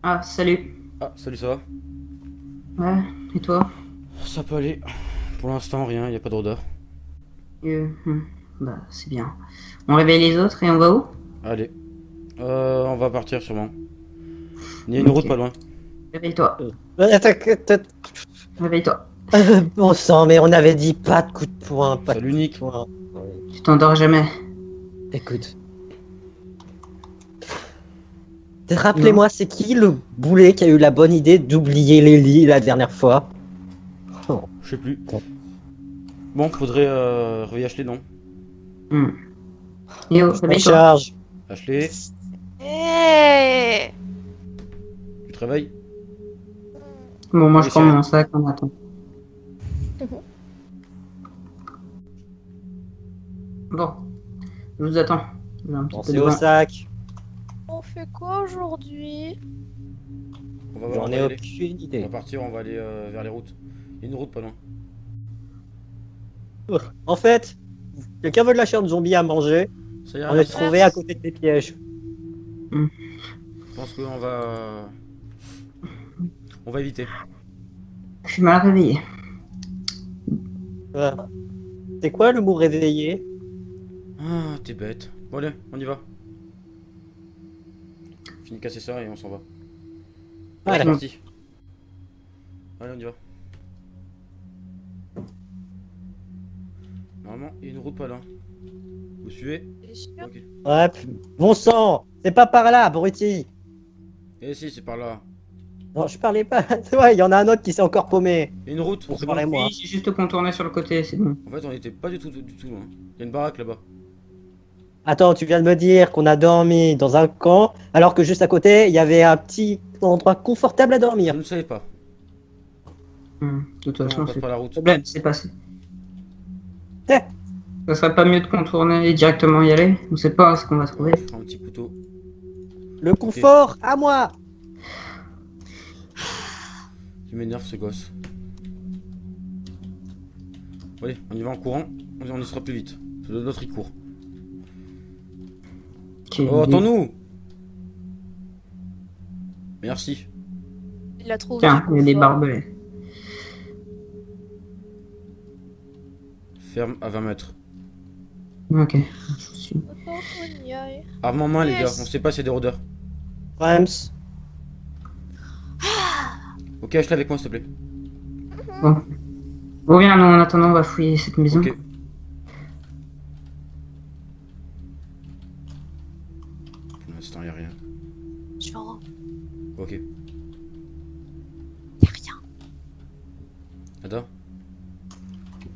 Ah, salut. Ah, salut, ça va? Ouais, et toi? Ça peut aller. Pour l'instant, rien, y a pas d'odeur. Bah, c'est bien. On réveille les autres et on va où? Allez, on va partir sûrement. Il y a une route Ok. pas loin. Réveille-toi. T'inquiète. Réveille-toi. Bon sang, mais on avait dit pas de coup de poing, pas C'est de coup de l'unique. poing. Oui. Tu t'endors jamais. Écoute, Non. rappelez-moi, c'est qui le boulet qui a eu la bonne idée d'oublier les lits la dernière fois? Oh, Je sais plus. putain. Bon, faudrait réveiller Ashley, non? Hmm. Yo, Je m'en réveille-toi. charge. Ashley, Hey. tu te réveilles? Bon, moi je Allez, prends sirène. mon sac, on attend. Bon, je vous attends. J'ai un petit peu Pensez de au vent. sac. On fait quoi aujourd'hui? On J'en va ai y aller. aucune On idée. va partir, on va aller vers les routes. Il y a une route pas loin. En fait, quelqu'un veut de la chair de zombie à manger? Ça ira, On est merci. trouvé à côté des pièges. Je pense qu'on va... On va éviter. Je suis mal réveillé. Ouais. C'est quoi le mot réveillé? Ah, t'es bête. Bon, allez, on y va. Fini de casser ça et on s'en va. Allez, Voilà. c'est parti. Allez, on y va. Normalement, il y a une route pas loin. Vous suivez? T'es sûr? Ok. Ouais, bon sang, c'est pas par là, abruti. Eh si, c'est par là. Non, je parlais pas. Ouais, il y en a un autre qui s'est encore paumé. Il y a une route, c'est bon. Bonsoir et moi. Oui, j'ai juste contourné sur le côté, c'est bon. En fait, on était pas du tout loin. Il y a une baraque là-bas. Attends, tu viens de me dire qu'on a dormi dans un camp, alors que juste à côté, il y avait un petit endroit confortable à Je dormir. ne savais pas. De toute Non, on façon, passe c'est par pas la le route. problème, c'est passé. Eh, Ça serait pas mieux de contourner et directement y aller? On sait pas ce qu'on va trouver. Je prends un petit couteau. le confort, à moi. Il m'énerve ce gosse. Allez, on y va en courant. On y sera plus vite. L'autre il court. Ok, Oh, attends-nous! Merci. Il la trouve Tiens, du il y a des confort. barbelés. Ferme à 20 mètres. Ok, je vous suis. Autant qu'on y aille. Arme en main, les gars. Yes. On sait pas s'il y a des rôdeurs. Rams, Ok, Ashley avec moi, s'il te plaît. Bon. Reviens, nous, en attendant, on va fouiller cette maison. Ok. Pour l'instant, y a rien. Je vais en haut. Ok. Y'a rien. Ada?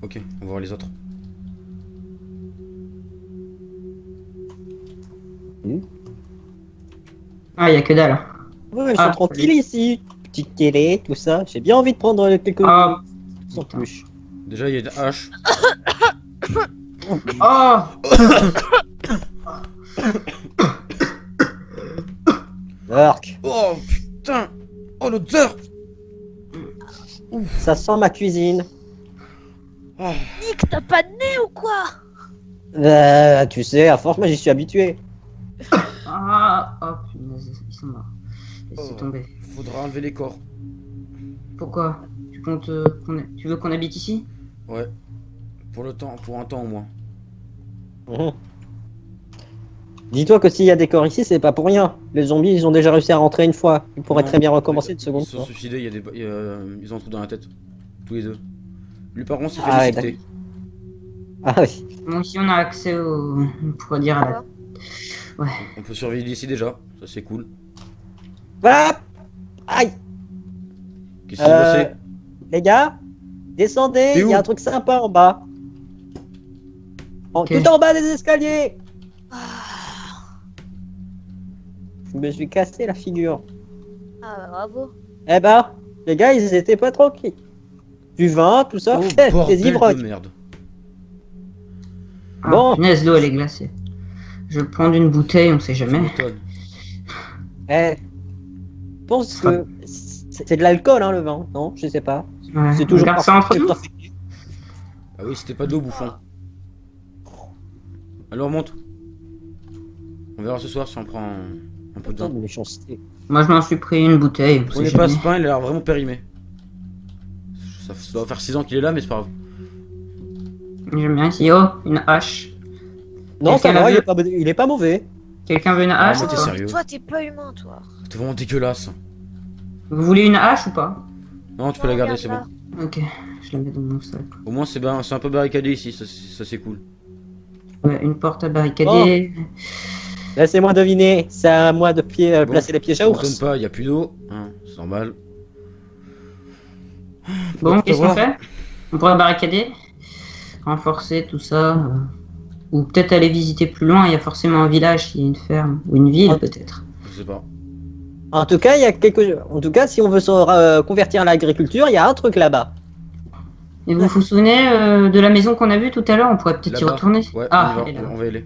Ok, on va voir les autres. Ah, il y a que dalle. ouais, ils Ah, sont tranquilles ici. Petite télé, tout ça. J'ai bien envie de prendre quelques Ah, sans putain. plus. Déjà, il y a une hache. Oh! Arc, Oh, putain! Oh, l'odeur! ça sent ma cuisine. Ah, Nick, t'as pas de nez ou quoi? Tu sais, à force, moi j'y suis habitué. Ah! Oh, punaise, ils sont morts. Laissez oh. tomber. Faudra enlever les corps. Pourquoi? Tu comptes, tu veux qu'on habite ici? Ouais. Pour le temps, pour un temps au moins. Mhm. Dis-toi que s'il y a des corps ici, c'est pas pour rien. Les zombies, ils ont déjà réussi à rentrer une fois. Ils pourraient Non, très bien recommencer une ils seconde se sont fois. suicidés, il y a des, ils ont un trou dans la tête. Tous les deux. Lui, par contre, il fait Ah ouais, déchiqueter. Ah oui. Bon, ici, on a accès au. On pourrait dire à la. Ouais. On peut surveiller d'ici déjà. Ça, c'est cool. Voilà. Aïe. Qu'est-ce qui s'est passé? Les gars, descendez, T'es il où? y a un truc sympa en bas. Ok. Tout en bas des escaliers. Ah, Je me suis cassé la figure. bah, bravo. Eh ben, les gars, ils étaient pas tranquilles. Du vin, tout ça, Oh, des bordel ivrognes. de merde. Ah, Bon. punaise, l'eau, elle est glacée. Je vais prendre une bouteille, on sait Tu jamais. m'étonnes. Eh, je pense que c'est de l'alcool, hein, le vin, non? Je sais pas. Ouais. C'est On toujours garde ça entre nous? Ah oui, c'était pas de l'eau, bouffon. Alors, monte. On verra ce soir si on prend Un peu Tant dedans. de méchanceté. Moi, je m'en suis pris une bouteille. on On sait n'est pas jamais. ce pain, il a l'air vraiment périmé. Ça doit faire 6 ans qu'il est là, mais c'est pas grave. J'aime bien ici. Oh, une hache. Non, ça Quelqu'un va, l'a il est pas mauvais. Quelqu'un veut une Ah, hache mais ou t'es pas sérieux? Toi, t'es pas humain, toi. T'es vraiment dégueulasse. Vous voulez une hache ou pas? Non, tu peux la garder, c'est bon. Regarde Ok, je la mets dans mon sac. Au moins, c'est un peu barricadé ici, ça c'est cool. Ouais, une porte à barricader. Laissez-moi deviner, c'est à moi de Bon, placer les pièges à ça m'étonne ours. pas, y a plus d'eau, hein, c'est normal. Bon, tout qu'est-ce qu'on avoir. fait? On pourrait barricader, renforcer tout ça, ou peut-être aller visiter plus loin. Il y a forcément un village, il y a une ferme ou une ville Ah. peut-être. Je sais pas. En tout cas, si on veut se convertir à l'agriculture, il y a un truc là-bas. Et vous vous souvenez de la maison qu'on a vue tout à l'heure? On pourrait peut-être y Là-bas. retourner. Ouais, Ah, on elle y est va, là. on va y aller.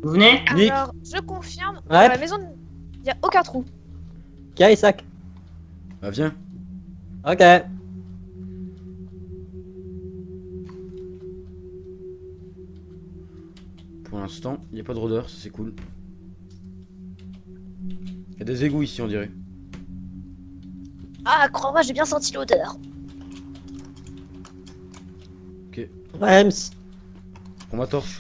Vous venez? Nick. Alors, je confirme, Ouais. dans la maison, il n'y a aucun trou. Ok, Isaac. Bah viens. Ok. Pour l'instant, il n'y a pas de rôdeur, ça c'est cool. Il y a des égouts ici, on dirait. Ah, crois-moi, j'ai bien senti l'odeur. Rems. Prends ma torche.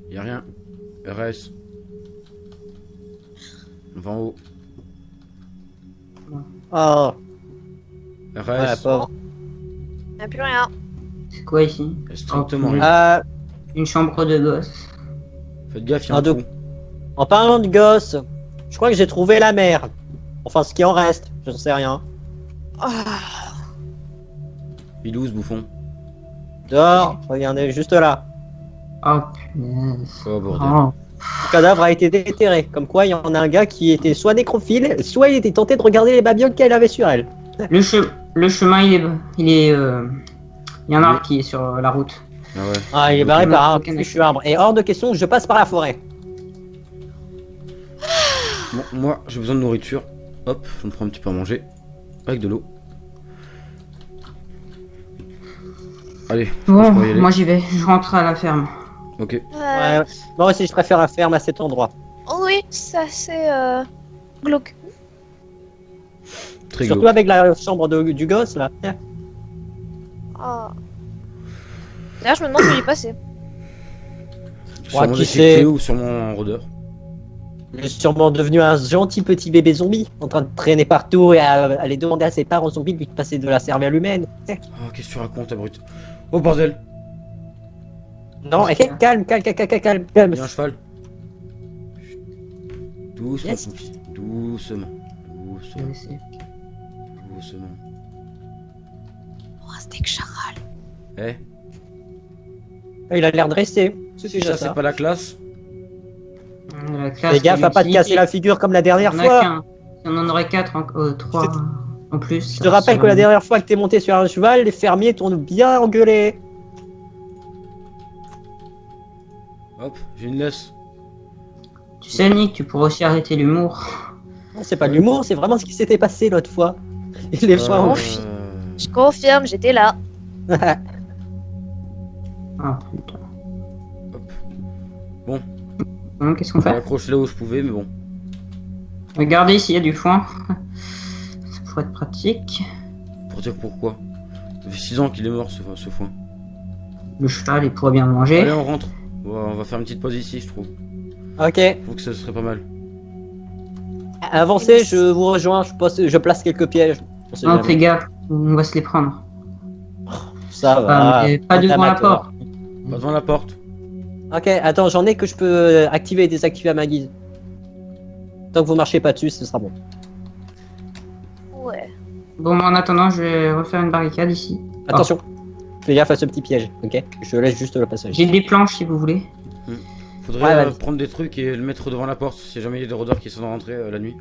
Y a rien. RS. On va en haut. Oh, RS. voilà, pauvre. Il n'y a plus rien. C'est quoi ici? Y a strictement Oh, rien. Une chambre de gosse. Faites gaffe, y a un Ah, trou. En parlant de gosse, je crois que j'ai trouvé la mer. Enfin, ce qui en reste, je ne sais rien. Ah, Il est où ce bouffon? Dehors, regardez, juste là. Oh punaise. Oh bordel. Oh. Le cadavre a été déterré. Comme quoi, il y en a un gars qui était soit nécrophile, soit il était tenté de regarder les babioles qu'elle avait sur elle. Le chemin, il y a un arbre Oui. qui est sur la route. Ah ouais. Ah, il est Ok. barré par un Ok, d'accord. fichu arbre. Et hors de question que je passe par la forêt. Bon, moi j'ai besoin de nourriture. Hop, je me prends un petit peu à manger. Avec de l'eau. Allez, je pense Bon, qu'on va y aller. moi j'y vais. Je rentre à la ferme. Ok. Ouais. Moi aussi, je préfère la ferme à cet endroit. Oh oui, c'est assez glauque. Très Surtout glauque. avec la chambre du gosse, là. Ah. D'ailleurs, je me demande où il est passé. Sûrement qui des sait. Cléo ou sûrement un rôdeur. Il est sûrement devenu un gentil petit bébé zombie, en train de traîner partout et à aller demander à ses parents zombies de lui passer de la cervelle humaine. Oh, qu'est-ce que tu racontes, ta brute? Oh bordel! Non, calme. Il y a un cheval. Doucement, Yes. mon petit. Doucement. Je vais essayer. Doucement. Oh, un steak charal. Eh, Il a l'air de rester. C'est si déjà ça ça. c'est pas la classe. La classe Fais gaffe de à pas te l'utilité. casser la figure comme la dernière Il y en a fois. qu'un. Si on en aurait 4, 3 en plus. Je te rappelle que la dernière fois que t'es monté sur un cheval, les fermiers t'ont bien engueulé. Hop, j'ai une laisse. Tu sais, Nick, tu pourrais aussi arrêter l'humour. Non, c'est pas de l'humour, c'est vraiment ce qui s'était passé l'autre fois. Et les gens. Je confirme, j'étais là. Ah putain. Hop. Bon, qu'est-ce qu'on J'ai fait? accroché là où je pouvais, mais bon. Regardez ici, il y a du foin. Ça pourrait être pratique. Pour dire pourquoi. Ça fait 6 ans qu'il est mort ce foin. Le cheval, il pourrait bien manger. Allez, on rentre. On va faire une petite pause ici, je trouve. Ok, Je trouve que ça serait pas mal. avancez, je vous rejoins, je place quelques pièges. On sait Non, jamais. fais gaffe, on va se les prendre. Ça Ah, va. mais pas devant la amateur. porte. Pas devant la porte. Ok, attends, j'en ai que je peux activer et désactiver à ma guise. Tant que vous marchez pas dessus, ce sera bon. Ouais. Bon, en attendant, je vais refaire une barricade ici. Attention, fais gaffe à ce petit piège, ok? Je laisse juste le passage. J'ai des planches si vous voulez. Faudrait Ouais, vas-y. prendre des trucs et le mettre devant la porte si jamais il y a des rôdeurs qui sont rentrés la nuit.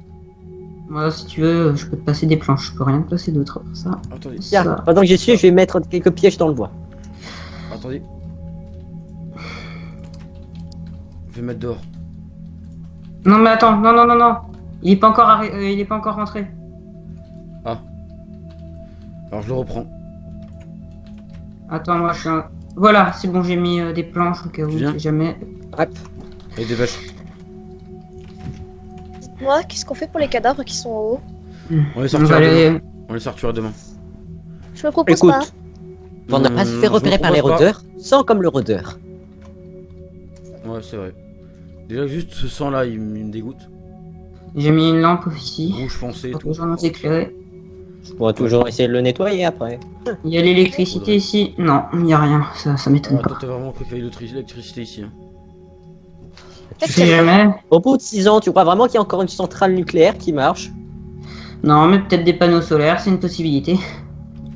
Moi, si tu veux, je peux te passer des planches. Je peux rien te passer d'autre. Ça. Attendez, Tiens, Ça. pendant que j'y suis, je vais mettre quelques pièges dans le bois. attendez. Je vais mettre dehors. Non, mais attends, non. Il est pas encore, il est pas encore rentré. Alors je le reprends. Attends, moi je suis un... Voilà, c'est bon, j'ai mis des planches au cas où, Tu viens si jamais. Hop. Allez, dépêche. Dites-moi, qu'est-ce qu'on fait pour les cadavres qui sont en haut? On les On sortira va demain. les... On les sortira demain. Je me propose Écoute. pas. On n'a pas se fait je me repérer par les propose pas. rôdeurs, sans comme le rôdeur. Ouais, c'est vrai. Déjà, juste ce sang-là, il me dégoûte. J'ai mis une lampe ici. Rouge foncé et Pour tout. toujours nous éclairer. Je pourrais toujours essayer de le nettoyer après. Il y a l'électricité ici. Non, il n'y a rien. Ça m'étonne Ah, toi, pas. t'as vraiment cru qu'il y avait de l'électricité ici. Hein. Tu sais jamais. Au bout de 6 ans, tu crois vraiment qu'il y a encore une centrale nucléaire qui marche? Non, mais peut-être des panneaux solaires, c'est une possibilité.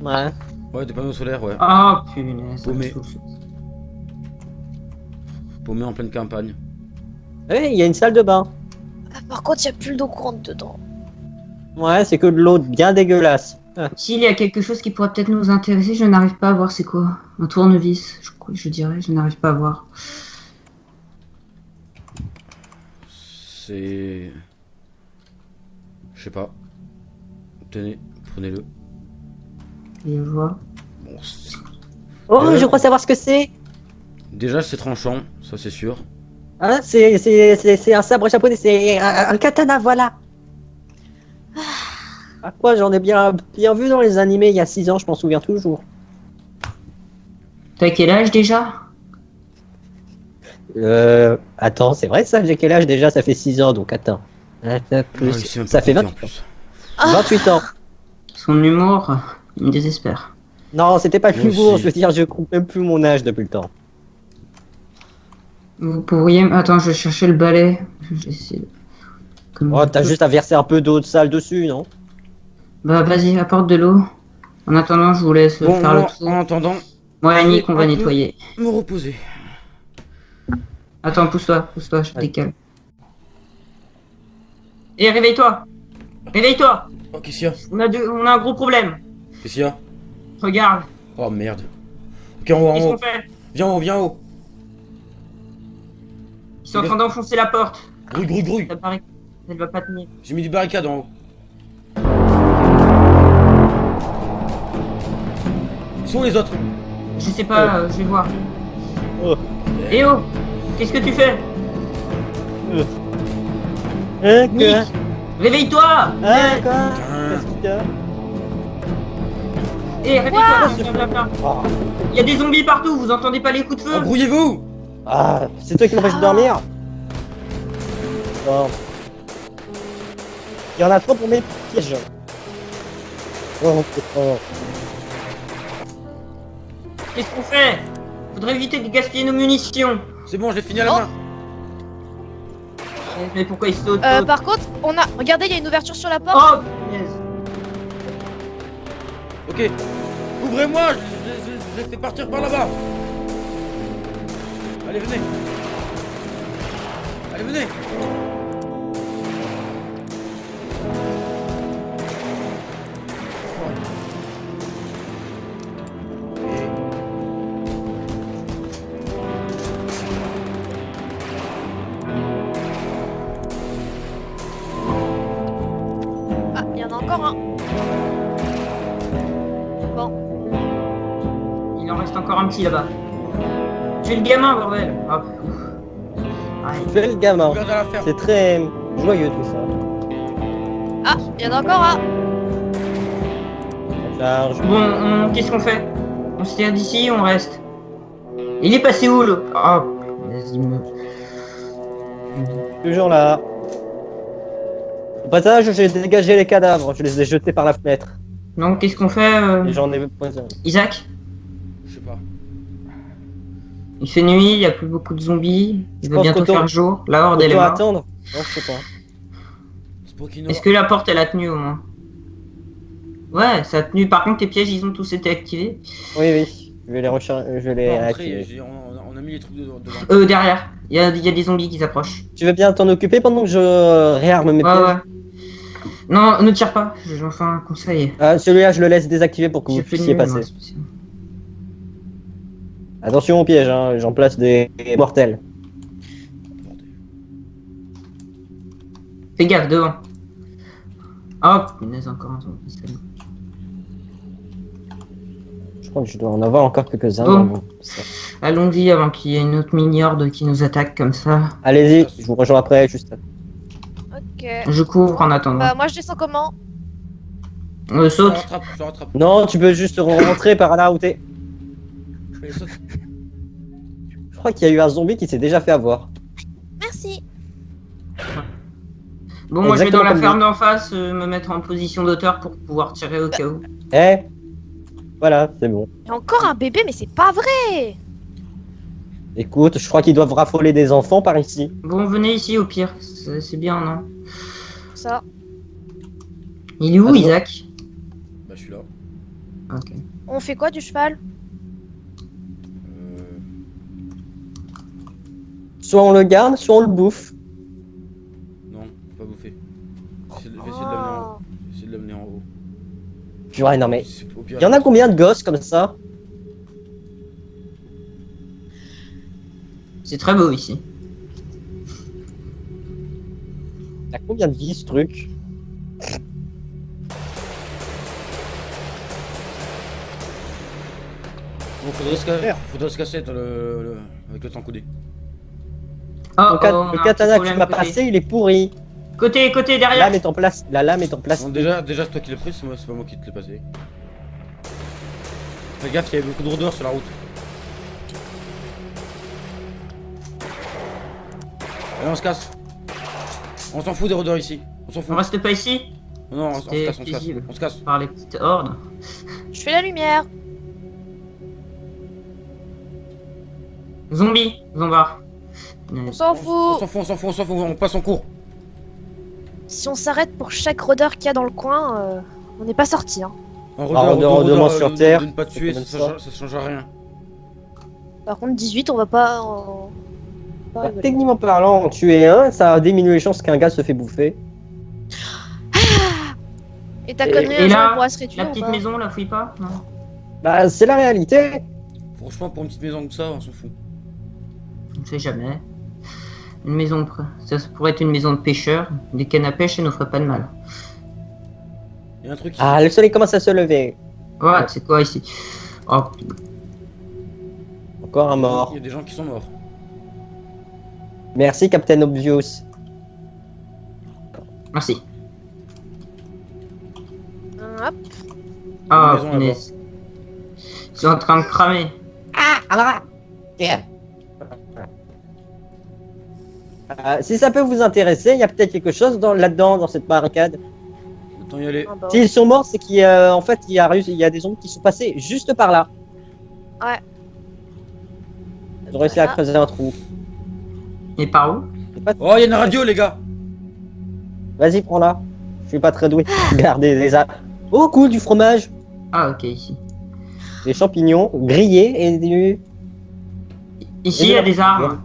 Ouais. Ouais, des panneaux solaires, ouais. Oh punaise. ça me Paumé. saoule. Paumé en pleine campagne. Ouais, il y a une salle de bain. Ah, par contre, il n'y a plus d'eau courante dedans. Ouais, c'est que de l'eau bien dégueulasse. Ah. S'il y a quelque chose qui pourrait peut-être nous intéresser, je n'arrive pas à voir c'est quoi. Un tournevis, je dirais, je n'arrive pas à voir. C'est... Je sais pas. Tenez, prenez-le. Et je vois. Bon, Oh, je crois savoir ce que c'est. déjà, c'est tranchant, ça c'est sûr. Ah, c'est un sabre japonais, c'est un katana, voilà. Ah quoi, j'en ai bien vu dans les animés il y a 6 ans, je m'en souviens toujours. T'as quel âge déjà? Attends, c'est vrai ça, j'ai quel âge déjà? Ça fait 6 ans, donc attends. Plus, Ah, il sait même ça pas fait compter, 20, en plus. 28 ans. Son humour, il me désespère. Non, c'était pas Moi l'humour, aussi. je veux dire, je compte même plus mon âge depuis le temps. Vous pourriez... Attends, je vais chercher le balai. J'essaie de... Comme- Oh, t'as juste à verser un peu d'eau de sale dessus, non? Bah vas-y, apporte de l'eau. En attendant, je vous laisse Bon, faire le moi, tour. en attendant, Ouais, je vais Nick, on va un peu- nettoyer. me reposer. Attends, pousse-toi, je Ouais. décale. Et réveille-toi! Réveille-toi! Oh, qu'est-ce qu'il y a? On a un gros problème. Qu'est-ce qu'il y a? Regarde, Oh merde. Ok, en haut, qu'est-ce en qu'on haut. fait? Viens en haut, viens en haut. Ils sont en train d'enfoncer la porte. Grouille, grouille, grouille. Ça paraît qu'elle va pas tenir. J'ai mis des barricades en haut. Ils sont où les autres? Je sais pas, je vais voir. Oh. Eh oh! Qu'est-ce que tu fais? Hein, Nick! Réveille-toi! Ah, quoi? Putain. Qu'est-ce qu'il y a? Eh, réveille-toi! Blablabla. Oh. Il y a des zombies partout, vous entendez pas les coups de feu? Oh, grouillez-vous! Ah, c'est toi qui m'empêche de dormir? Bon. Il y en a trop pour mes pièges. Oh, c'est fort. Qu'est-ce qu'on fait? Faudrait éviter de gaspiller nos munitions. C'est bon, je l'ai fini à la Oh. main. Mais pourquoi ils sautent? Par contre, on a... Regardez, il y a une ouverture sur la porte. Oh, punaise. Ok. Ouvrez-moi, je les fais partir par là-bas. Allez, venez. Allez, venez. Ah, il y en a encore un. Bon. Il en reste encore un petit là-bas. Tu es le gamin, bordel. Ah, ouf. Ouais. Fais le gamin. Regardez à la ferme. C'est très joyeux tout ça. Ah, il y en a encore un. Charge. Bon, qu'est-ce qu'on fait? On se tire d'ici, on reste. Il est passé où le... Oh, vas-y, Toujours là. Au passage, j'ai dégagé les cadavres. Je les ai jetés par la fenêtre. Donc, qu'est-ce qu'on fait, Et j'en ai poison. Isaac? Je sais pas. Il fait nuit, il n'y a plus beaucoup de zombies. Il Je va pense bientôt qu'autant- faire jour. La horde, elle est Autant morte. attendre. Non, je sais pas. Spokino. Est-ce que la porte, elle a tenu au moins? Ouais, ça a tenu. Par contre, tes pièges, ils ont tous été activés. Oui, oui. Je vais les recharger. Je vais les Non, activer. entrée, on a mis les trucs devant. Derrière. Il y a des zombies qui s'approchent. Tu veux bien t'en occuper pendant que je réarme mes Ouais, pièges? ouais. Non, ne tire pas. J'en fais un conseil. Ah, celui-là, je le laisse désactiver pour que vous J'ai fait puissiez nul, passer. moi, spécialement. Attention au piège, hein. J'en place des mortels. Fais gaffe, devant. Oh, punaise, encore un zombie. salut. Je crois que je dois en avoir encore quelques-uns. Bon. dans mon sac. Allons-y avant qu'il y ait une autre mini-horde qui nous attaque comme ça. Allez-y, je vous rejoins après, juste. Ok. Je couvre en attendant. Bah, moi, je descends comment? Saute. Je rattrape. Non, tu peux juste rentrer par là où t'es. Allez, saute. Je crois qu'il y a eu un zombie qui s'est déjà fait avoir. Merci. Bon, moi je vais dans la Exactement ferme d'en face, me mettre en position d'auteur pour pouvoir tirer au cas où. Eh, voilà, c'est bon. Il y a encore un bébé, mais c'est pas vrai. Écoute, je crois qu'ils doivent raffoler des enfants par ici. Bon, venez ici au pire, c'est bien, non? Ça. Il est où, Ah, c'est Isaac? Bah, je suis là. Ok. On fait quoi du cheval? Euh... Soit on le garde, soit on le bouffe. Non, pas bouffer. Je vais essayer de l'amener en haut. Oh. Je vais essayer de l'amener en haut. Purée, non mais. Au pire, Il y en a combien de gosses comme ça? C'est très beau ici. Il y a combien de vies ce truc? Bon, faudrait se casser avec le temps coudé. Oh, Le, kat- oh, on le a un katana petit que tu m'as problème côté. passé, il est pourri. Côté, La derrière. lame est en place. La lame est en place. Non, déjà c'est toi qui l'as pris, c'est pas moi qui te l'ai passé. Fais gaffe, il y avait beaucoup de rôdeurs sur la route. Allez, on se casse. On s'en fout des rôdeurs ici. On s'en fout. On reste pas ici Non, on se C'était casse, on se casse. paisible. On se casse. par les petites hordes. Je fais la lumière. Zombie, zombard. On s'en On fout. s'en fout, on passe en cours. Si on s'arrête pour chaque rôdeur qu'il y a dans le coin, on n'est pas sorti. Hein. Un rôdeur sur terre, de ne pas te tuer, c'est ça comme change rien. Par contre, 18, on va pas. Pas Bah, rigoler. techniquement parlant, en tuer un, ça a diminué les chances qu'un gars se fait bouffer. Et t'as Et- connu et un jour là, on pourra se rétuer La ou petite pas? maison, la fouille pas? Non. Bah, c'est la réalité. Franchement, pour une petite maison comme ça, on s'en fout. On sait jamais. Une maison, ça pourrait être une maison de pêcheurs. Des cannes à pêche, ça nous ferait pas de mal. Il y a un truc ici. Ah, le soleil commence à se lever. Ouais, c'est quoi ici? Oh, Encore un Il mort. y a des gens qui sont morts. Merci, Captain Obvious. merci. Hop. Ah, maison, punaise. Ils sont en train de cramer. Si ça peut vous intéresser, il y a peut-être quelque chose là-dedans, dans cette barricade. Autant y aller. Ah bah, S'ils sont morts, c'est qu'en fait, il y a des zombies qui sont passés juste par là. Ouais. Ils ont réussi à creuser un trou. Et par où? Oh, il y a une radio, les gars. Vas-y, prends-la. Je suis pas très doué. Regardez les arbres. Oh, cool, du fromage. Ah, ok, ici. Des champignons grillés et du... Ici, il y a des armes.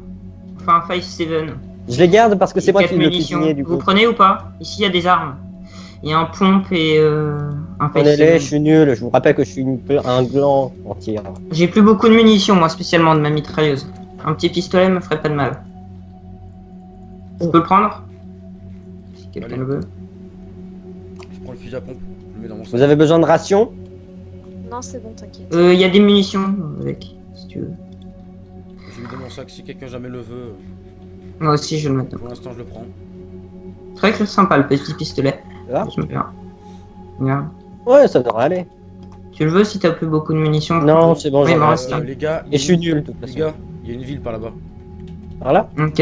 Enfin, 5-7. Je les garde parce que c'est Et moi 4 qui le munitions. cuisinier du Vous coup. prenez ou pas? Ici, il y a des armes. Il y a un pompe et un Prenez-les, 5-7. je suis nul. Je vous rappelle que je suis un gland entier. J'ai plus beaucoup de munitions, moi, spécialement de ma mitrailleuse. Un petit pistolet me ferait pas de mal. Je peux le prendre? Si quelqu'un Allez. le veut. Je prends le fusil à pompe, je le mets dans mon sac. Vous avez besoin de rations? Non, c'est bon, t'inquiète. Il y a des munitions avec, si tu veux. Je le mets dans mon sac, si quelqu'un jamais le veut. Moi aussi, je vais le mettre. Pour l'instant, je le prends. C'est vrai que c'est sympa le petit pistolet. Ah. Je me perds. Regarde. Ouais, ça devrait aller. Tu le veux si t'as plus beaucoup de munitions? Non, c'est bon, Oui, j'en il m'en ai. reste un. Les gars, Et je suis nul de toute Les façon. gars, il y a une ville par là-bas. Par là? Ok.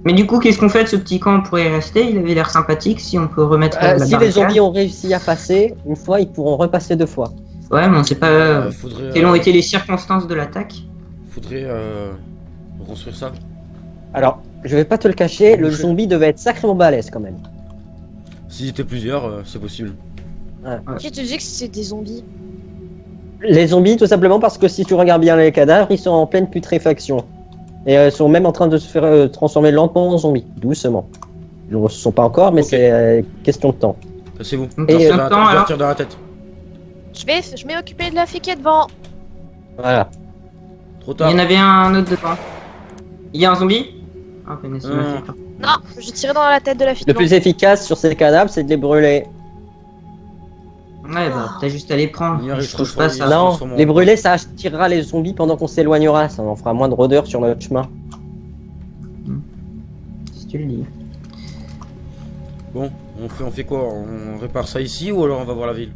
Mais du coup, qu'est-ce qu'on fait de ce petit camp? On pourrait y rester. Il avait l'air sympathique. Si on peut remettre la Si les barricade. zombies ont réussi à passer une fois, ils pourront repasser deux fois. Ouais, mais on sait pas Faudrait. quelles ont été les circonstances de l'attaque. Faudrait reconstruire ça. Alors, je vais pas te le cacher, le Je- zombie devait être sacrément balèze quand même. S'ils étaient plusieurs, c'est possible. Qui te dit que c'est des zombies? Les zombies, tout simplement parce que si tu regardes bien les cadavres, ils sont en pleine putréfaction. Et sont même en train de se faire transformer lentement en zombies, doucement. Ils ne le sont pas encore, mais Ok. c'est question de temps. Cassez-vous. Donc, Et, en Je ce temps, alors, tire dans la tête. Je vais m'occuper de la fille qui est devant. Voilà. Trop il tard. y en avait un autre devant. Il y a un zombie? Ah, punaise, il m'a Non. fait peur. Non, j'ai tiré dans la tête de la fille Le devant. plus efficace sur ces cadavres, c'est de les brûler. Ouais, bah, t'as juste à les prendre. On y arrive, Je trouve pas je ça. trouve. Non, transforme en- les brûler, ça attirera les zombies pendant qu'on s'éloignera. Ça en fera moins de rôdeurs sur notre chemin. Si tu le dis. Bon, on fait quoi? On répare ça ici ou alors on va voir la ville?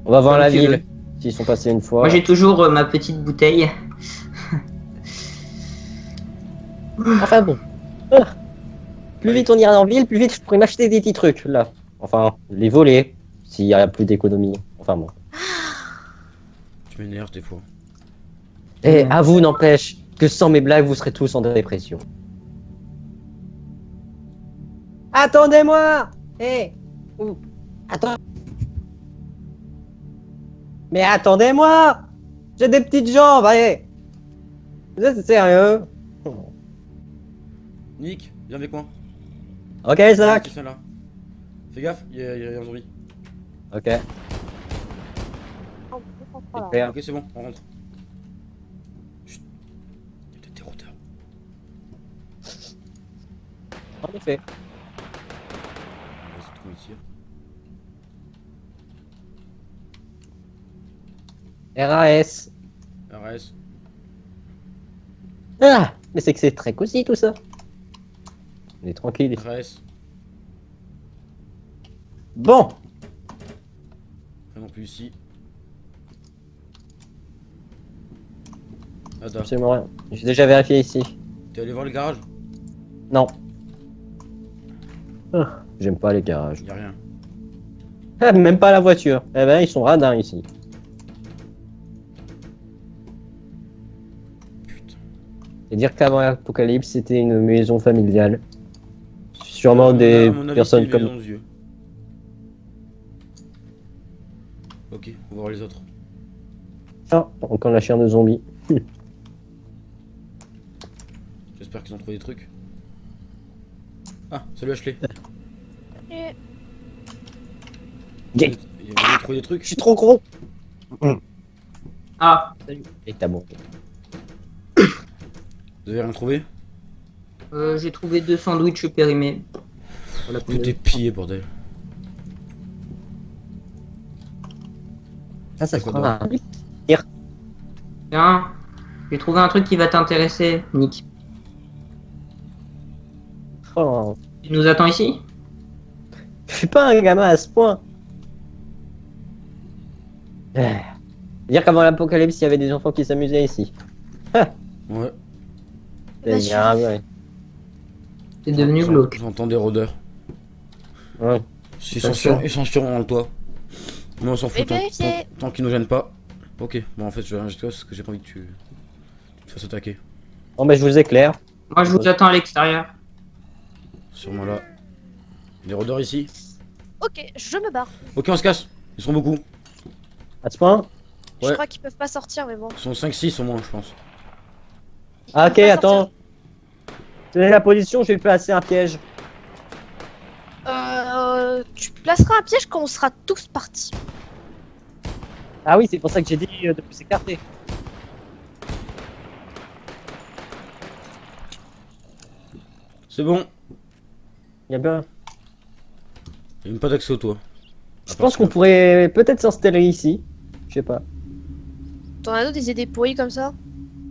On va voir Comme la tu ville. veux. S'ils sont passés une fois. Moi, j'ai toujours ma petite bouteille. Enfin bon. Ah. Plus vite on ira en ville, plus vite je pourrais m'acheter des petits trucs là. Enfin, les voler. S'il y a plus d'économie. Enfin bon. Tu m'énerves des fois. Et à vous n'empêche que sans mes blagues, vous serez tous en dépression. Attendez-moi! Hé! Attends! Mais attendez-moi! J'ai des petites jambes, allez! Vous êtes sérieux? Nick, viens avec moi. Ok, Ouais, Zach! c'est là. Fais gaffe, il y a un zombie. Ok. Voilà. Super. Ok, c'est bon, on rentre. Chut. Il y a peut-être des rôdeurs. En effet. On va se trouver ici. RAS. RS. Ah! Mais c'est que c'est très cosy tout ça. On est tranquille. RS. Bon! Rien non plus ici. Ada, Absolument rien. J'ai déjà vérifié ici. t'es allé voir le garage? Non. Ah, j'aime pas les garages. Y'a rien. Ah, même pas la voiture. Eh ben, ils sont radins ici. Putain. Et dire qu'avant l'apocalypse, c'était une maison familiale. Sûrement des À mon avis, personnes c'est comme... une maison aux yeux. Ok, on va voir les autres. Ah, encore la chair de zombie. J'espère qu'ils ont trouvé des trucs. Ah, salut Ashley. Et Gay. Vous avez trouvé des Je trucs? suis trop gros. Ah, Et t'as bon. Vous avez rien trouvé? j'ai trouvé 2 sandwichs périmés. Voilà, Tout est pillé, bordel. Ça se quoi fera. Tiens, j'ai trouvé un truc qui va t'intéresser, Nick. Oh, Tu nous attends ici? je suis pas un gamin à ce point. Dire qu'avant l'apocalypse, il y avait des enfants qui s'amusaient ici. Ouais, bah, C'est grave, ouais. C'est devenu glauque. j'entends des rôdeurs. Ouais. Ils sont sûrement dans le toit. Mais on s'en fout Et vérifier. tant qu'ils nous gênent pas. Ok, bon en fait je vais rien toi parce que j'ai pas envie que tu te fasses attaquer. Bon, ben, je vous éclaire. Moi, je vous attends à l'extérieur. Sûrement là. Des rôdeurs ici. ok, je me barre. Ok, on se casse. Ils sont beaucoup. À ce point? Je Ouais. crois qu'ils peuvent pas sortir, mais bon. Ils sont 5-6 au moins, je pense. Ils Ah, ok, peuvent pas attends. sortir. Tenez la position, je vais placer un piège. Tu placeras un piège quand on sera tous partis. Ah oui, c'est pour ça que j'ai dit de plus s'écarter. C'est bon. Il y a bien. Il y a même pas d'accès au toit. Je pense qu'on pourrait peut-être s'installer ici. Je sais pas. T'en as d'autres des idées pourries comme ça?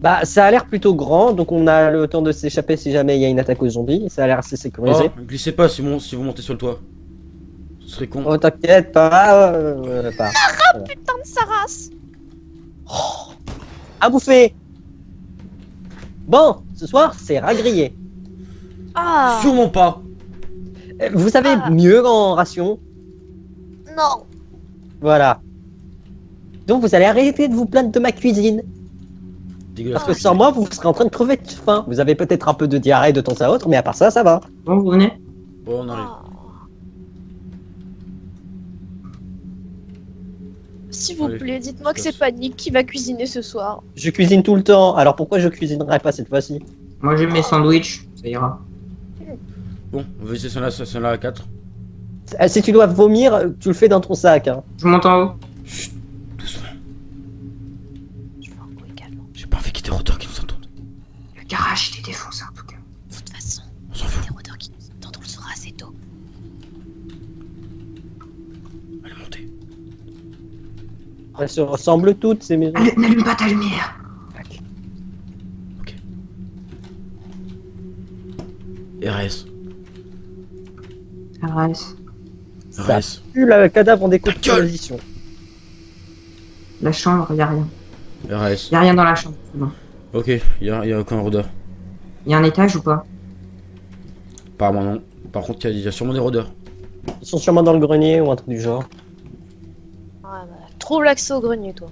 Bah, ça a l'air plutôt grand, donc on a le temps de s'échapper si jamais il y a une attaque aux zombies. Ça a l'air assez sécurisé. Oh, glissez pas si vous montez sur le toit. Ce serait con. Oh, t'inquiète pas. Pas. Putain de sa race! À bouffer. Bon, ce soir, c'est rat grillé. Ah! Sûrement pas. Vous savez Ah. mieux en ration. Non! Voilà. Donc vous allez arrêter de vous plaindre de ma cuisine. Dégueulasse. Parce que sans moi, vous serez en train de crever de faim. Vous avez peut-être un peu de diarrhée de temps à autre, mais à part ça, ça va. Bon, vous venez? Bon, on arrive. Ah. S'il vous Allez, plaît, dites-moi que se c'est passe. pas Nick qui va cuisiner ce soir. Je cuisine tout le temps, alors pourquoi je cuisinerai pas cette fois-ci? Moi, j'ai mes sandwichs, ça ira. Bon, on va essayer celle-là à 4. Si tu dois vomir, tu le fais dans ton sac. Hein. Je monte en haut. Chut, doucement. Je vais en également. J'ai pas envie qu'il y ait des rôdeurs qui nous entendent. Le garage, il est défoncé en tout cas. De toute façon, On s'en fout. les rôdeurs qui nous entendent, on le saura assez tôt. Allez, montez. Elles se ressemblent toutes ces maisons. N'allume pas ta lumière. RS. RS. Ça RS. pue le cadavre en gueule. décomposition. La chambre, y a rien. RS. Y a rien dans la chambre. C'est bon. Ok, y a aucun rôdeur. Y a un étage ou pas? Apparemment non. Par contre, il y a sûrement des rôdeurs. Ils sont sûrement dans le grenier ou un truc du genre. Ouais, bah, trouve l'accès au grenier, toi.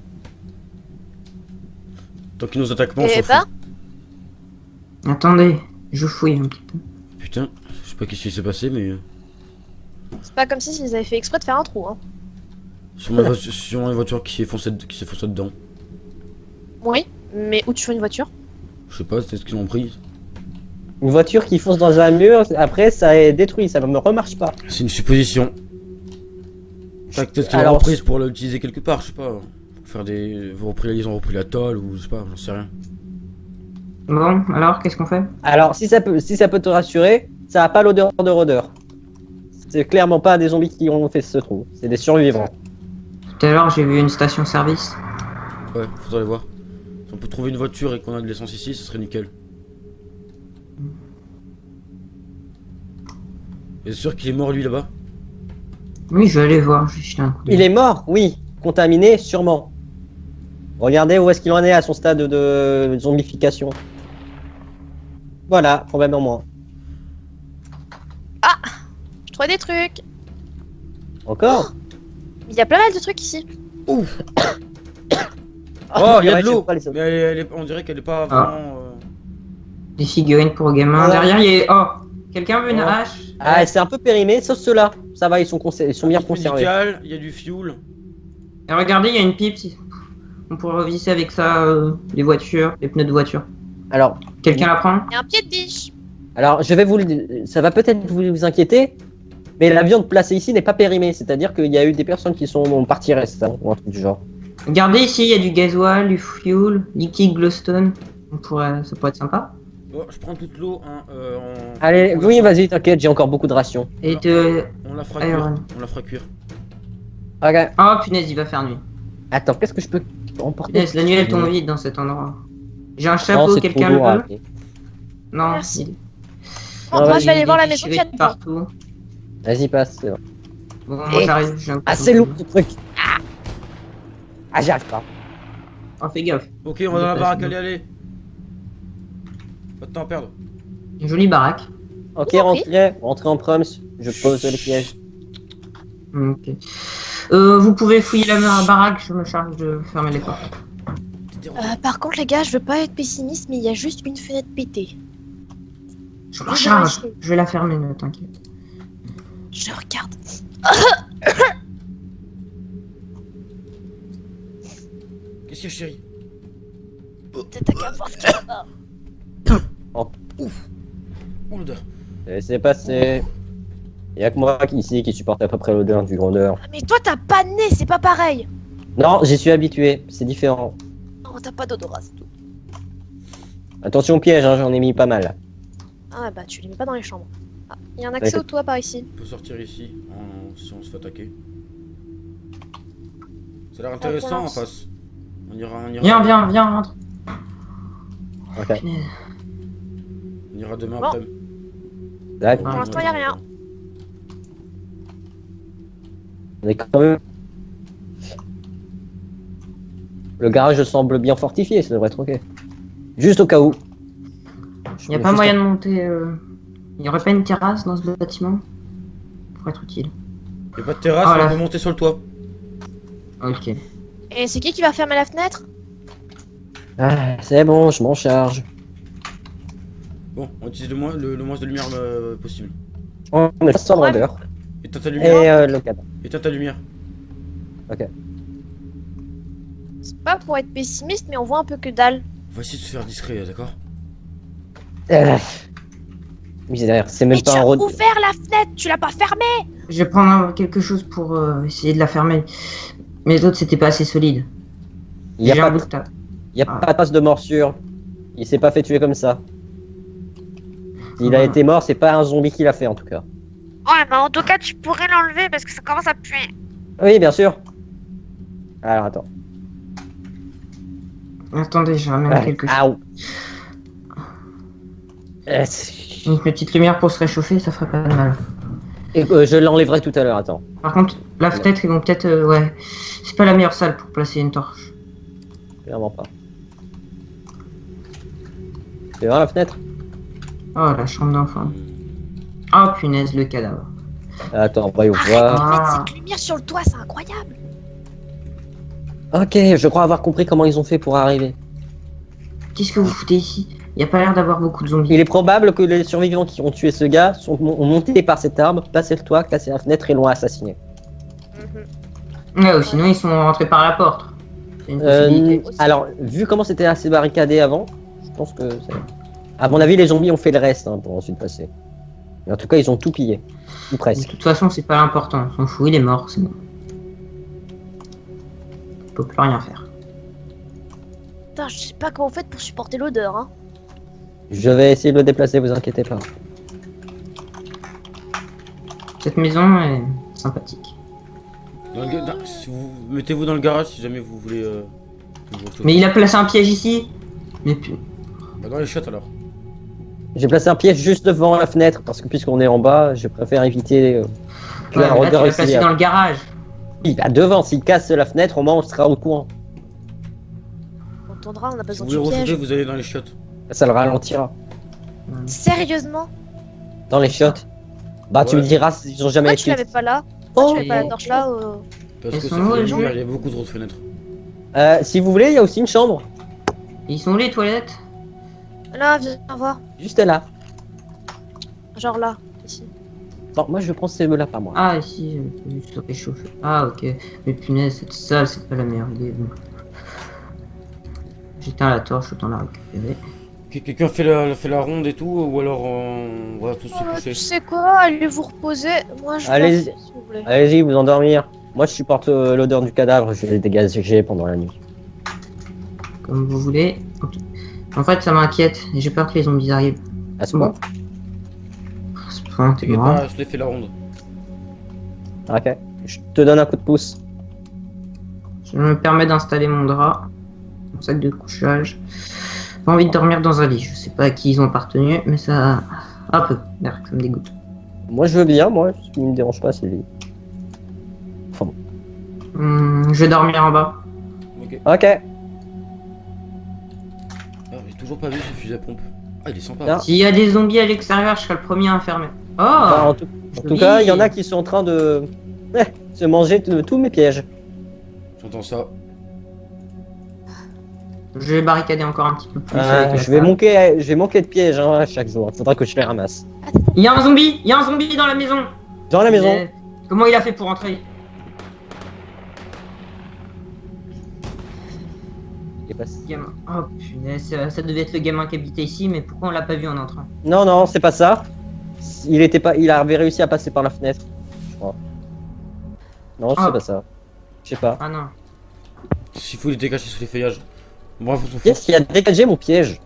Tant qu'ils nous attaquent pas, on Et s'en bah, fout. Attendez, je fouille un petit peu. Putain, je sais pas qu'est-ce qui s'est passé, mais... c'est pas comme si ils avaient fait exprès de faire un trou, hein. Sur une voiture qui s'est foncée dedans. Oui, mais où tu fais une voiture? Je sais pas, c'est ce qu'ils ont pris. Une voiture qui fonce dans un mur, après ça est détruit, ça ne remarche pas. C'est une supposition. Peut-être qu'ils l'ont Alors, reprise pour l'utiliser quelque part, je sais pas. Pour faire des... Ils ont repris la tôle ou je sais pas, j'en sais rien. Bon, alors, qu'est-ce qu'on fait? Alors si ça peut te rassurer, ça a pas l'odeur de rôdeur. C'est clairement pas des zombies qui ont fait ce trou, c'est des survivants. Tout à l'heure, j'ai vu une station-service. Ouais, faudrait aller voir. Si on peut trouver une voiture et qu'on a de l'essence ici, ce serait nickel. Et c'est sûr qu'il est mort lui là-bas? Oui, je vais aller voir, je vais jeter un coup d'œil. Il est mort, oui. Contaminé, sûrement. Regardez où est-ce qu'il en est à son stade de zombification. Voilà, problème en moins. Je trouve des trucs. Encore Il y a plein mal de trucs ici. Ouf. Oh, il y a ouais, de l'eau! je sais pas les autres. Mais on dirait qu'elle est pas vraiment... Des figurines pour gamins. Ouais. Derrière, il y a... Oh! Quelqu'un veut une Oh. hache? Ah, c'est un peu périmé, sauf ceux-là. Ça va, ils sont bien kit conservés. médical, il y a du fuel. Et regardez, il y a une pipe. On pourrait revisser avec ça les voitures, les pneus de voiture. Alors, Quelqu'un la prend? Il y a un pied de biche. je vais ça va peut-être vous inquiéter, mais la viande placée ici n'est pas périmée. C'est-à-dire qu'il y a eu des personnes qui sont parties restantes, ou un truc du genre. Regardez ici, il y a du gasoil, du fuel, liquide glowstone. Ça pourrait être sympa. Bon, je prends toute l'eau, hein, Allez, oui, vas-y, t'inquiète, j'ai encore beaucoup de rations. Et de... On la fera cuire. Iron. On la fera cuire. Ok. Oh punaise, il va faire nuit. Attends, qu'est-ce que je peux emporter? Punaise, la nuit elle tombe vite dans cet endroit. J'ai un Non, chapeau, c'est quelqu'un trop le lourd à veut? appeler. Non. Merci. il- Bon, Ouais, moi, il je vais aller est voir la maison déchiré qu'il y a de dedans. partout. Vas-y, passe. c'est bon. Bon, moi Et- j'arrive, j'ai un coup Ah, de c'est couteau. lourd ce truc. Ah, j'y arrive pas. Oh, fais gaffe. Ok, on va dans la baraque, allez. Pas de temps à perdre. Une jolie baraque. Ok, Oui. rentrez en proms. Je pose le piège. Ok. Vous pouvez fouiller la baraque, je me charge de fermer les portes. Par contre, les gars, je veux pas être pessimiste, mais il y a juste une fenêtre pétée. Je me charge. Je vais la fermer, ne t'inquiète. Je regarde. Qu'est-ce qu'il y a, chérie? C'est ta qu'importe qui est là-bas. Oh, l'odeur. C'est passé. Y'a que moi ici qui supporte à peu près l'odeur du grondeur. Ah, mais toi, t'as pas de nez, c'est pas pareil. Non, j'y suis habitué, c'est différent. Non, t'as pas d'odorat, c'est tout. Attention au piège, hein, j'en ai mis pas mal. Ah bah, tu les mets pas dans les chambres. Ah, il y a un accès Ouais, au toit par ici. On peut sortir ici si on se fait attaquer. Ça a l'air intéressant en face. On ira. Viens, rentre. Ok. Punaise. On ira demain Bon. après. D'accord. Pour l'instant, y a rien. On est quand même. Le garage semble bien fortifié, ça devrait être ok. Juste au cas où. Y a pas moyen de monter. Y aurait pas une terrasse dans ce bâtiment? Pour être utile. Y'a pas de terrasse, Ah, là. on peut monter sur le toit. Ok. Et c'est qui va fermer la fenêtre? Ah, c'est bon, je m'en charge. Bon, on utilise le moins de lumière possible. On est sans Ouais. rondeur. Éteins ta lumière. Et le cadre. Éteins ta lumière. C'est pas pour être pessimiste, mais on voit un peu que dalle. On va essayer de se faire discret, d'accord? Misère, c'est même Mais pas tu un as rôle. ouvert la fenêtre, tu l'as pas fermée. Je vais prendre quelque chose pour essayer de la fermer. Mais les autres c'était pas assez solide. Il y a J'ai pas un de bout de table. Y a pas de trace de morsure. Il s'est pas fait tuer comme ça. S'il a été mort, c'est pas un zombie qui l'a fait en tout cas. Ouais, mais en tout cas, tu pourrais l'enlever parce que ça commence à puer. Oui, bien sûr. Alors attends. Attendez, je ramène quelque chose. Aouh. Une petite lumière pour se réchauffer, ça ferait pas de mal. Et, je l'enlèverai tout à l'heure, attends. Par contre, la fenêtre, ils vont peut-être... ouais, c'est pas la meilleure salle pour placer une torche. Clairement pas. Tu vois la fenêtre? Oh, la chambre d'enfant. Oh, punaise, le cadavre. Attends, voyons Arrête voir. de mettre Ah. cette lumière sur le toit, c'est incroyable. Ok, je crois avoir compris comment ils ont fait pour arriver. Qu'est-ce que vous foutez ici? Il y a pas l'air d'avoir beaucoup de zombies. Il est probable que les survivants qui ont tué ce gars ont monté par cet arbre, passé le toit, cassé la fenêtre et l'ont assassiné. Ouais, ou sinon, ils sont rentrés par la porte. C'est une possibilité. Alors, vu comment c'était assez barricadé avant, je pense que c'est... À mon avis, les zombies ont fait le reste pour ensuite passer. Mais en tout cas, ils ont tout pillé. Ou De presque. toute façon, c'est pas l'important. On s'en fout, il est mort, c'est bon. On peut plus rien faire. Putain, je sais pas comment vous faites pour supporter l'odeur, hein. Je vais essayer de le déplacer, vous inquiétez pas. Cette maison est sympathique. Mettez-vous dans le garage si jamais vous voulez. Vous Mais il a placé un piège ici. Mais Bah, dans les chiottes alors. J'ai placé un piège juste devant la fenêtre, parce que puisqu'on est en bas, je préfère éviter que ouais, la mais là, tu rôdeur l'as placé dans le garage. Il va devant, s'il casse la fenêtre, au moins on sera au courant. On entendra, on a Si besoin vous du voulez piège. refouler, vous allez dans les chiottes. Ça le ralentira. Sérieusement? Dans les chiottes. Bah tu Ouais. me diras, ils ont jamais Pourquoi tu été... l'avais pas là? Pourquoi Oh. tu mets pas la torche là Parce Elles que sont ça où, fait les l'hiver, il y a beaucoup trop de fenêtres. Si vous voulez, il y a aussi une chambre. Ils sont où les toilettes? Là, viens voir. Juste là. Genre là, ici. Bon, moi je prends ces là pas moi. Ah, ici, je se réchauffer. Ah, ok. Mais punaise, cette salle, c'est pas la meilleure idée. Bon. J'éteins la torche, autant la récupérer. Quelqu'un fait la ronde et tout, ou alors on va tous se Tu coucher. sais quoi? Allez vous reposer. Moi, je Allez-y. la fais, si vous voulez. Allez-y, vous endormir. Moi je supporte l'odeur du cadavre, je vais le dégager pendant la nuit. Comme vous voulez. En fait, ça m'inquiète. Et j'ai peur que les zombies arrivent. À ce moment. À ce point, t'es T'inquiète marrant. pas, je l'ai fait la ronde. Ok. Je te donne un coup de pouce. Je me permets d'installer mon drap. Mon sac de couchage. Pas envie de dormir dans un lit. Je sais pas à qui ils ont appartenu, mais ça... Un peu. Merde, ça me dégoûte. Moi je veux bien, moi, ce qui me dérange pas, c'est lui. Je vais dormir en bas. Ok. Ok. Ah, j'ai toujours pas vu ce fusil à pompe. Ah, il est sympa. Non. S'il y a des zombies à l'extérieur, je serai le premier à fermer. Oh Enfin, en tout joli. cas, il y en a qui sont en train de se manger tous mes pièges. J'entends ça. Je vais barricader encore un petit peu plus. avec la Je vais table. manquer de pièges hein, chaque jour. Faudra que je les ramasse. Il y a un zombie. Il y a un zombie dans la maison. Dans la maison. Mais comment il a fait pour entrer? Il est passé. Gamin. Oh punaise, ça devait être le gamin qui habitait ici, mais pourquoi on l'a pas vu en entrant? Non, non, c'est pas ça. Il avait réussi à passer par la fenêtre, je crois. Non, c'est Ah. pas ça. Je sais pas. Ah non. S'il faut, il était caché sous les feuillages. Bref, on s'en fout. Qu'est-ce qui a dégagé mon piège?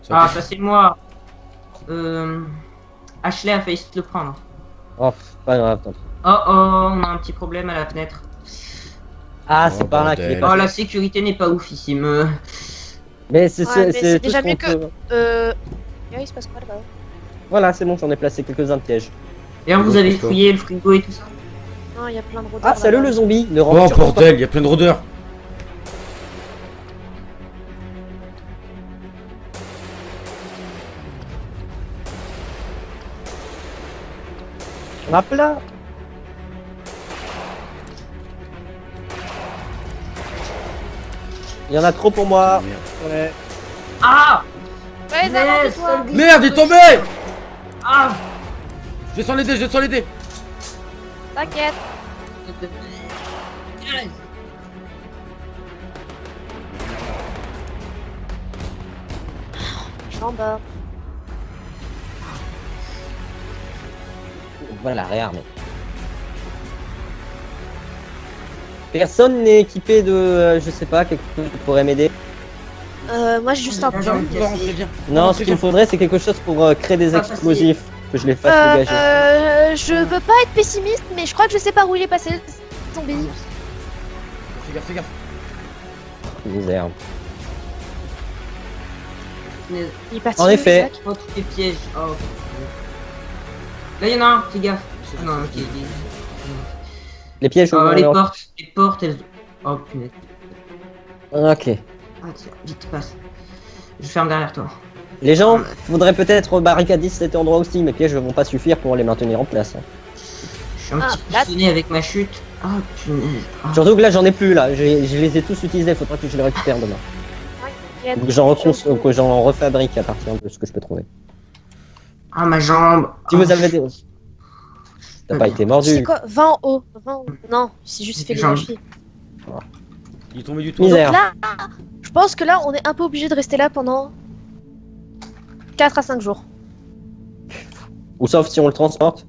Ça Ah, fait- ça c'est moi. Ashley a failli se le prendre. Oh, pas grave, tant pis. Oh oh, on a un petit problème à la fenêtre. Ah, Oh, c'est par là qu'il est bordel. Oh, passé. la sécurité n'est pas ouf ici. Me... Mais c'est Ouais, mais c'est tout déjà ce qu'on mieux que- peut- Il se passe quoi là-bas? Voilà, c'est bon, j'en ai placé quelques-uns de pièges. D'ailleurs, vous Bon, avez c'est quoi fouillé le frigo et tout ça? Non, il y a plein de rôdeurs. Ah, salut là-bas. le zombie. Ne Oh rentre surtout pas. bordel, il y a plein de rôdeurs. Hop là. Il y en a trop pour moi. Merde. Ouais. Ah! Ouais, Punaise, derrière toi. sale Merde, il est tombé. Ah! Je descends les dés, je descends les dés. T'inquiète. Je suis en bas. Voilà, réarmé. Personne n'est équipé de, je sais pas, quelque chose qui pourrait m'aider. Moi j'ai juste un Ah, pion. non. On va rentrer, viens. Non, ce qu'il me faudrait, c'est quelque chose pour créer des Ah, explosifs, que je les fasse dégager. Je veux pas être pessimiste, mais je crois que je sais par où il est passé le zombie. Fais gaffe, fais gaffe. Misère. punaise. Il est parti En où, effet. Isaac Oh, tous les pièges. Oh. Là, il y en a un, fais gaffe. Ah non, ok. Les pièges Oh, ouvrent les leur- portes, elles. Oh, punaise. Ok. Ah, tiens, vite, passe. Je ferme derrière toi. Les gens, faudrait peut-être barricader cet endroit aussi, mes pièges ne vont pas suffire pour les maintenir en place. Hein. Je suis un Ah, petit peu là- sonné avec ma chute. Ah, punaise. Ah. Surtout que là, j'en ai plus là. Je les ai tous utilisés. Faudra que je les récupère demain. Il y a Donc que j'en refabrique à partir de ce que je peux trouver. Ah, ma jambe. Si vous avez des... T'as pas été C'est mordu. quoi 20 en haut. 20 en haut. Non, c'est juste fait les Jambes. chevilles. Il est tombé du tout. Misère. Là, je pense que là, on est un peu obligé de rester là pendant 4 à 5 jours. Ou sauf si on le transporte.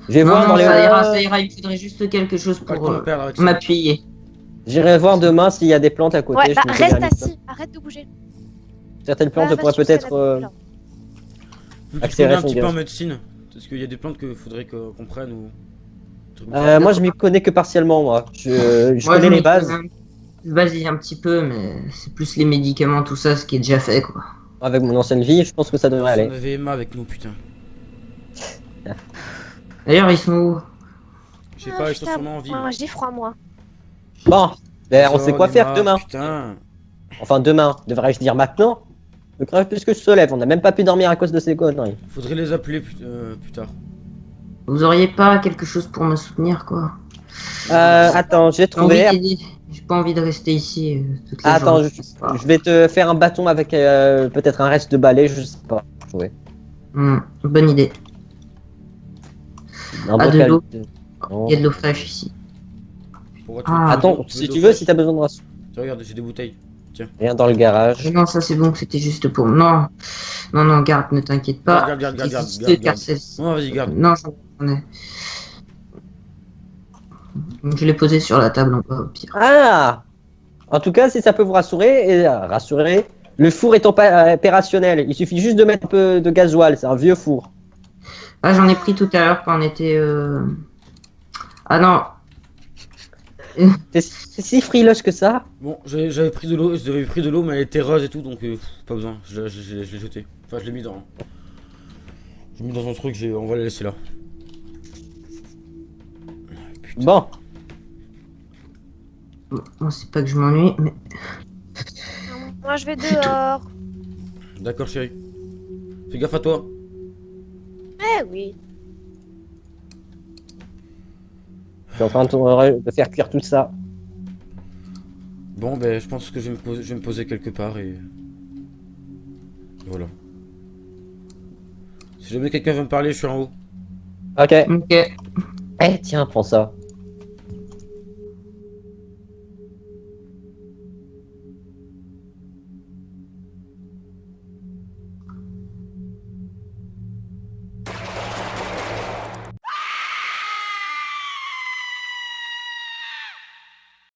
Je vais Non, voir non, dans les... ça ira. Il me faudrait juste quelque chose Pas le pour temps de perdre avec ça. m'appuyer. J'irai voir demain s'il y a des plantes à côté. Ouais, bah je me fais reste un mix. assis, arrête de bouger. Certaines plantes Va pourraient sur ce peut-être... canapé, là. Vu que tu accélérer connais un son petit peu gaz. en médecine. Est-ce qu'il y a des plantes qu'il faudrait qu'on prenne ou. trucs comme ça Moi, je m'y connais que partiellement, moi. Je Moi, connais les m'y bases. connais Vas-y, un petit peu, mais c'est plus les médicaments, tout ça, ce qui est déjà fait, quoi. Avec mon ancienne vie, je pense que ça devrait On aller. avait Emma avec nous, putain. D'ailleurs, ils sont où? Je sais Ah, pas, ils sont putain, sûrement en ville. moi, j'ai froid, moi. Bon, ben, on Ça, sait quoi Emma, faire demain. Putain. Enfin, demain, devrais-je dire maintenant? Le crève plus que je se lève, on n'a même pas pu dormir à cause de ces conneries. Faudrait les appeler plus tard. Vous auriez pas quelque chose pour me soutenir, quoi? Attends, j'ai J'ai envie trouvé. d'aider. J'ai pas envie de rester ici toute la Attends, journée. je vais te faire un bâton avec peut-être un reste de balai, je sais pas. Ouais. Bonne idée. Un Ah, de bocal l'eau. Non. Il y a de l'eau fraîche ici. Pourquoi Ah. Attends, si tu veux, si t'as besoin de rations. Tiens, regarde, j'ai des bouteilles. Rien dans le garage. Mais non, ça c'est bon, c'était juste pour. Non, non, non, garde, ne t'inquiète pas. Garde, Existe, garde. car celle-ci- Non, vas-y, garde. Non, j'en ai. Donc, je l'ai posé sur la table en bas au pire. Ah! En tout cas, si ça peut vous rassurer, rassurer, le four est opérationnel. Il suffit juste de mettre un peu de gasoil, c'est un vieux four. Ah, j'en ai pris tout à l'heure quand on était. Ah non, C'est si friloche que ça? Bon, j'avais pris de l'eau, mais elle était rose et tout, donc pas besoin. Je l'ai jeté. Enfin, je l'ai mis dans. Je l'ai mis dans un truc, on va la laisser là. Putain. Bon, moi c'est pas que je m'ennuie, mais. Moi, je vais dehors. D'accord, chérie. Fais gaffe à toi. Eh oui. je suis en train de faire cuire tout ça. Bon, ben, je pense que je vais me poser quelque part et. Voilà. Si jamais quelqu'un veut me parler, je suis en haut. Ok. Ok. Eh, tiens, prends ça.